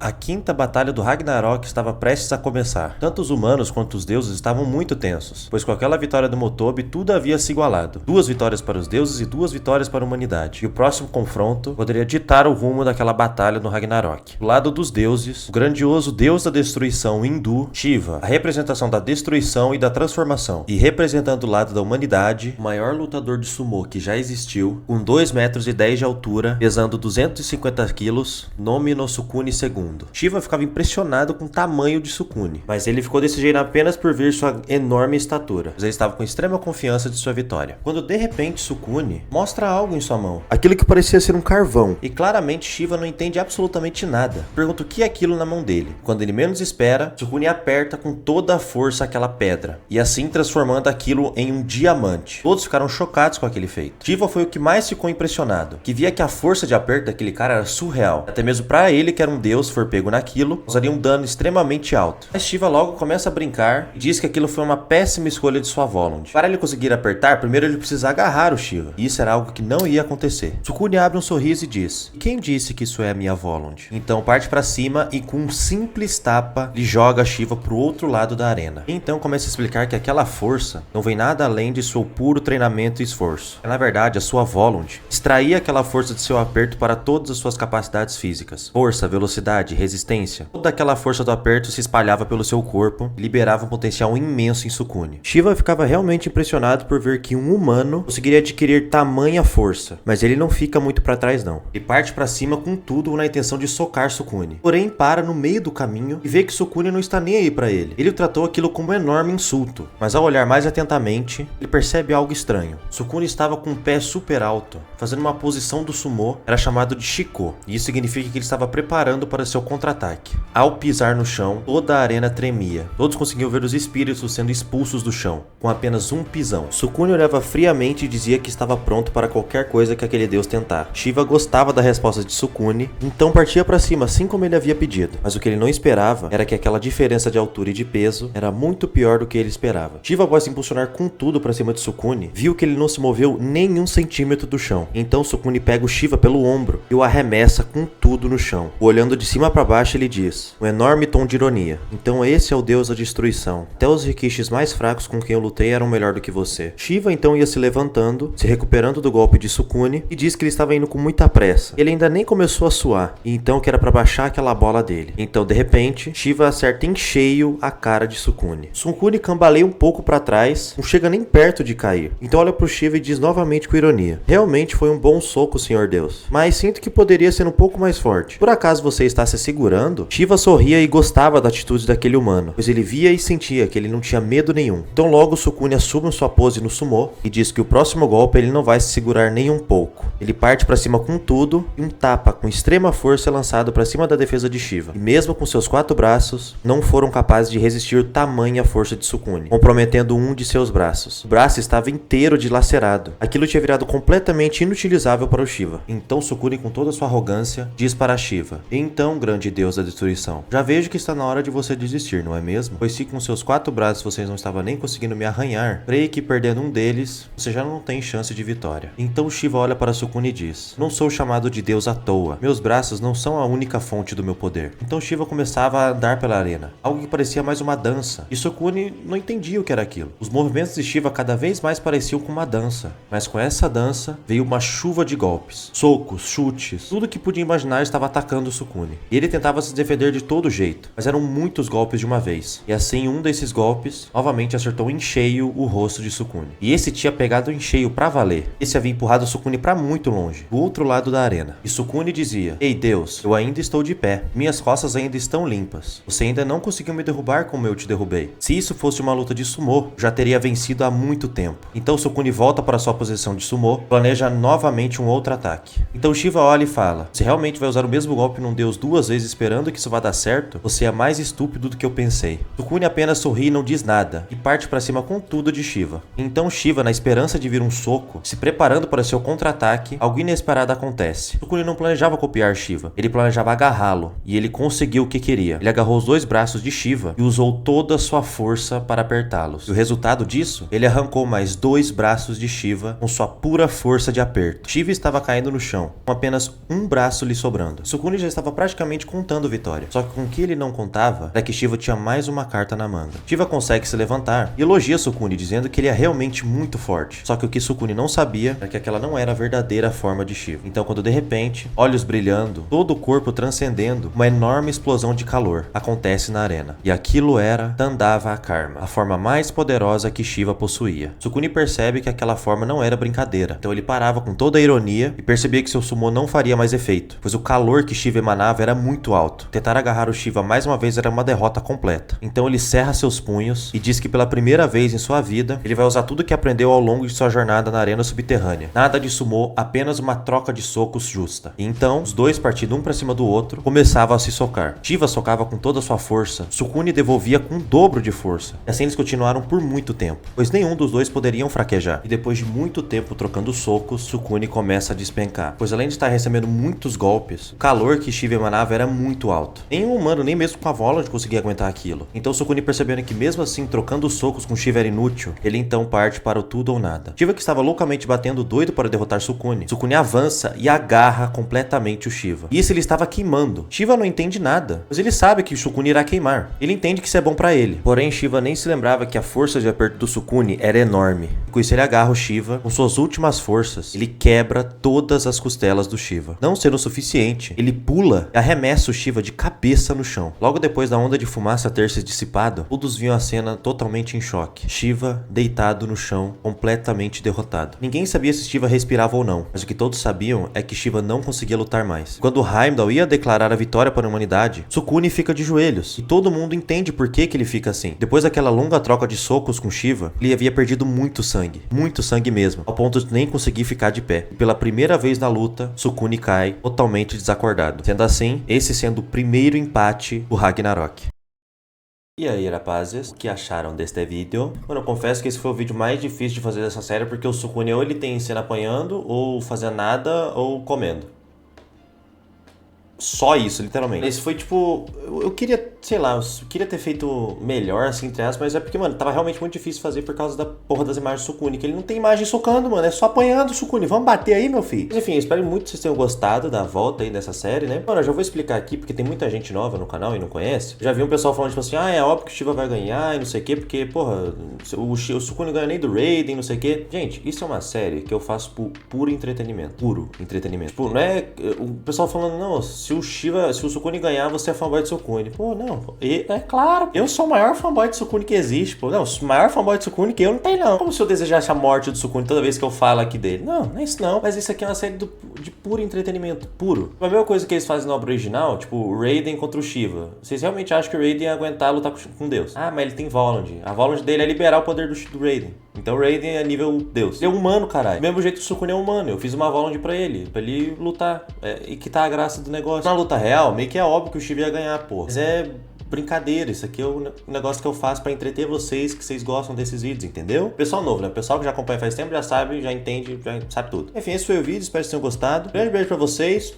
A quinta batalha do Ragnarok estava prestes a começar. Tanto os humanos quanto os deuses estavam muito tensos, pois com aquela vitória do Motobi tudo havia se igualado. 2 vitórias para os deuses e 2 vitórias para a humanidade. E o próximo confronto poderia ditar o rumo daquela batalha no Ragnarok. Do lado dos deuses, o grandioso deus da destruição hindu, Shiva, a representação da destruição e da transformação. E representando o lado da humanidade, o maior lutador de sumô que já existiu, com 2,10 metros de altura, pesando 250 quilos, nome no Sukune II. Shiva ficava impressionado com o tamanho de Sukune, mas ele ficou desse jeito apenas por ver sua enorme estatura, pois ele estava com extrema confiança de sua vitória. Quando de repente Sukune mostra algo em sua mão, aquilo que parecia ser um carvão, e claramente Shiva não entende absolutamente nada. Pergunta o que é aquilo na mão dele. Quando ele menos espera, Sukune aperta com toda a força aquela pedra, e assim transformando aquilo em um diamante. Todos ficaram chocados com aquele feito. Shiva foi o que mais ficou impressionado, que via que a força de aperto daquele cara era surreal. Até mesmo para ele, que era um deus, for pego naquilo, causaria um dano extremamente alto. Mas Shiva logo começa a brincar e diz que aquilo foi uma péssima escolha de sua Volund. Para ele conseguir apertar, primeiro ele precisa agarrar o Shiva, e isso era algo que não ia acontecer. Sukune abre um sorriso e diz: quem disse que isso é a minha Volund? Então parte para cima e com um simples tapa lhe joga Shiva pro outro lado da arena. Então começa a explicar que aquela força não vem nada além de seu puro treinamento e esforço. Na verdade, a sua Volund extraía aquela força de seu aperto para todas as suas capacidades físicas. Força, velocidade, resistência. Toda aquela força do aperto se espalhava pelo seu corpo e liberava um potencial imenso em Sukune. Shiva ficava realmente impressionado por ver que um humano conseguiria adquirir tamanha força, mas ele não fica muito para trás não. Ele parte para cima com tudo na intenção de socar Sukune. Porém, para no meio do caminho e vê que Sukune não está nem aí para ele. Ele tratou aquilo como um enorme insulto, mas ao olhar mais atentamente, ele percebe algo estranho. Sukune estava com o pé super alto, fazendo uma posição do sumô, era chamado de Shiko, e isso significa que ele estava preparando para seu contra-ataque. Ao pisar no chão, toda a arena tremia. Todos conseguiam ver os espíritos sendo expulsos do chão, com apenas um pisão. Sukune olhava friamente e dizia que estava pronto para qualquer coisa que aquele deus tentar. Shiva gostava da resposta de Sukune, então partia para cima assim como ele havia pedido. Mas o que ele não esperava era que aquela diferença de altura e de peso era muito pior do que ele esperava. Shiva, após se impulsionar com tudo para cima de Sukune, viu que ele não se moveu nem 1 centímetro do chão. Então Sukune pega o Shiva pelo ombro e o arremessa com tudo no chão. Olhando de cima para baixo, ele diz, um enorme tom de ironia: então esse é o deus da destruição. Até os rikishis mais fracos com quem eu lutei eram melhor do que você. Shiva então ia se levantando, se recuperando do golpe de Sukune, e diz que ele estava indo com muita pressa. Ele ainda nem começou a suar, e então que era para baixar aquela bola dele. Então de repente, Shiva acerta em cheio a cara de Sukune. Sukune cambaleia um pouco para trás, não chega nem perto de cair. Então olha pro Shiva e diz novamente com ironia: realmente foi um bom soco, senhor Deus, mas sinto que poderia ser um pouco mais forte. Por acaso você está se segurando? Shiva sorria e gostava da atitude daquele humano, pois ele via e sentia que ele não tinha medo nenhum. Então logo Sukune assume sua pose no sumô e diz que o próximo golpe ele não vai se segurar nem um pouco. Ele parte para cima com tudo e um tapa com extrema força é lançado para cima da defesa de Shiva. E mesmo com seus 4 braços, não foram capazes de resistir tamanha força de Sukune, comprometendo um de seus braços. O braço estava inteiro dilacerado. Aquilo tinha virado completamente inutilizável para o Shiva. Então Sukune, com toda a sua arrogância, diz para Shiva: então, grande deus da destruição, já vejo que está na hora de você desistir, não é mesmo? Pois se com seus 4 braços vocês não estavam nem conseguindo me arranhar, creio que perdendo um deles, você já não tem chance de vitória. Então Shiva olha para Sukune e diz: não sou chamado de deus à toa. Meus braços não são a única fonte do meu poder. Então Shiva começava a andar pela arena, algo que parecia mais uma dança. E Sukune não entendia o que era aquilo. Os movimentos de Shiva cada vez mais pareciam com uma dança, mas com essa dança veio uma chuva de golpes, socos, chutes, tudo que podia imaginar estava atacando Sukune. E ele tentava se defender de todo jeito, mas eram muitos golpes de uma vez. E assim um desses golpes novamente acertou em cheio o rosto de Sukune. E esse tinha pegado em cheio pra valer. Esse havia empurrado Sukune pra muito longe, do outro lado da arena. E Sukune dizia: ei Deus, eu ainda estou de pé, minhas costas ainda estão limpas. Você ainda não conseguiu me derrubar como eu te derrubei. Se isso fosse uma luta de sumô, já teria vencido há muito tempo. Então Sukune volta para sua posição de sumô, planeja novamente um outro ataque. Então Shiva olha e fala: se realmente vai usar o mesmo golpe num deus 2 vezes esperando que isso vá dar certo, você é mais estúpido do que eu pensei. Sukune apenas sorri e não diz nada, e parte para cima com tudo de Shiva. Então Shiva, na esperança de vir um soco, se preparando para seu contra-ataque, algo inesperado acontece. Sukune não planejava copiar Shiva, ele planejava agarrá-lo, e ele conseguiu o que queria. Ele agarrou os 2 braços de Shiva e usou toda a sua força para apertá-los. E o resultado disso, ele arrancou mais 2 braços de Shiva com sua pura força de aperto. Shiva estava caindo no chão, com apenas um braço lhe sobrando. Sukune já estava praticamente contando vitória. Só que com o que ele não contava era que Shiva tinha mais uma carta na manga. Shiva consegue se levantar e elogia Sukune, dizendo que ele é realmente muito forte. Só que o que Sukune não sabia é que aquela não era a verdadeira forma de Shiva. Então, quando de repente, olhos brilhando, todo o corpo transcendendo, uma enorme explosão de calor acontece na arena. E aquilo era Tandava Karma, a forma mais poderosa que Shiva possuía. Sukune percebe que aquela forma não era brincadeira. Então ele parava com toda a ironia e percebia que seu summon não faria mais efeito, pois o calor que Shiva emanava era muito alto. Tentar agarrar o Shiva mais uma vez era uma derrota completa. Então ele cerra seus punhos e diz que pela primeira vez em sua vida, ele vai usar tudo que aprendeu ao longo de sua jornada na arena subterrânea. Nada de summon, apenas uma troca de socos justa. E então, os dois partindo um pra cima do outro, começavam a se socar. Shiva socava com toda a sua força, Sukune devolvia com o dobro de força. E assim eles continuaram por muito tempo, pois nenhum dos dois poderiam fraquejar. E depois de muito tempo trocando socos, Sukune começa a despencar, pois além de estar recebendo muitos golpes, o calor que Shiva emanava era muito alto. Nenhum humano, nem mesmo com a Voland, conseguia aguentar aquilo. Então Sukune, percebendo que mesmo assim trocando socos com Shiva era inútil, ele então parte para o tudo ou nada. Shiva, que estava loucamente batendo doido para derrotar Sukune avança e agarra completamente o Shiva. E isso ele estava queimando. Shiva não entende nada, mas ele sabe que o Sukune irá queimar. Ele entende que isso é bom para ele. Porém, Shiva nem se lembrava que a força de aperto do Sukune era enorme. Com isso ele agarra o Shiva com suas últimas forças. Ele quebra todas as costelas do Shiva. Não sendo o suficiente, ele pula e arremessa o Shiva de cabeça no chão. Logo depois da onda de fumaça ter se dissipado, todos viam a cena totalmente em choque. Shiva deitado no chão, completamente derrotado. Ninguém sabia se Shiva respirava ou não, mas o que todos sabiam é que Shiva não conseguia lutar mais. Quando Heimdall ia declarar a vitória para a humanidade, Sukune fica de joelhos, e todo mundo entende por que ele fica assim. Depois daquela longa troca de socos com Shiva, ele havia perdido muito sangue mesmo, ao ponto de nem conseguir ficar de pé. E pela primeira vez na luta, Sukune cai totalmente desacordado. Sendo assim, esse sendo o primeiro empate do Ragnarok. E aí, rapazes, o que acharam deste vídeo? Mano, eu confesso que esse foi o vídeo mais difícil de fazer dessa série, porque o Sukune ou ele tem cena apanhando, ou fazendo nada, ou comendo. Só isso, literalmente. Esse foi tipo... Eu queria, sei lá, eu queria ter feito melhor, assim, entre aspas, mas é porque, mano, tava realmente muito difícil fazer por causa da porra das imagens do Sukune, que ele não tem imagem socando, mano, é só apanhando o Sukune. Vamos bater aí, meu filho. Mas enfim, eu espero muito que vocês tenham gostado da volta aí dessa série, né? Mano, eu já vou explicar aqui, porque tem muita gente nova no canal e não conhece. Eu já vi um pessoal falando, tipo assim, é óbvio que o Shiva vai ganhar e não sei o quê, porque, porra, o Sukune ganha nem do Raiden, não sei o quê. Gente, isso é uma série que eu faço por puro entretenimento. Puro entretenimento. Tipo, não é... O pessoal falando, não, se o Sukune ganhar, você é fanboy de Sukune. Pô, não. É claro. Eu sou o maior fanboy de Sukune que existe, pô. Não, o maior fanboy de Sukune que eu não tenho, não. Como se eu desejasse a morte do Sukune toda vez que eu falo aqui dele. Não, não é isso não. Mas isso aqui é uma série de puro entretenimento. Puro. A mesma coisa que eles fazem na obra original, tipo, o Raiden contra o Shiva. Vocês realmente acham que o Raiden ia aguentar lutar com Deus? Ah, mas ele tem Voland. A Voland dele é liberar o poder do Raiden. Então o Raiden é nível Deus. Ele é humano, caralho. Do mesmo jeito que o Sukune é humano. Eu fiz uma Voland pra ele lutar. E que tá a graça do negócio. Na luta real, meio que é óbvio que o Shiva ia ganhar, pô. Mas é brincadeira. Isso aqui é o negócio que eu faço pra entreter vocês, que vocês gostam desses vídeos, entendeu? Pessoal novo, né? Pessoal que já acompanha faz tempo, já sabe, já entende, já sabe tudo. Enfim, esse foi o vídeo. Espero que vocês tenham gostado. Grande beijo pra vocês.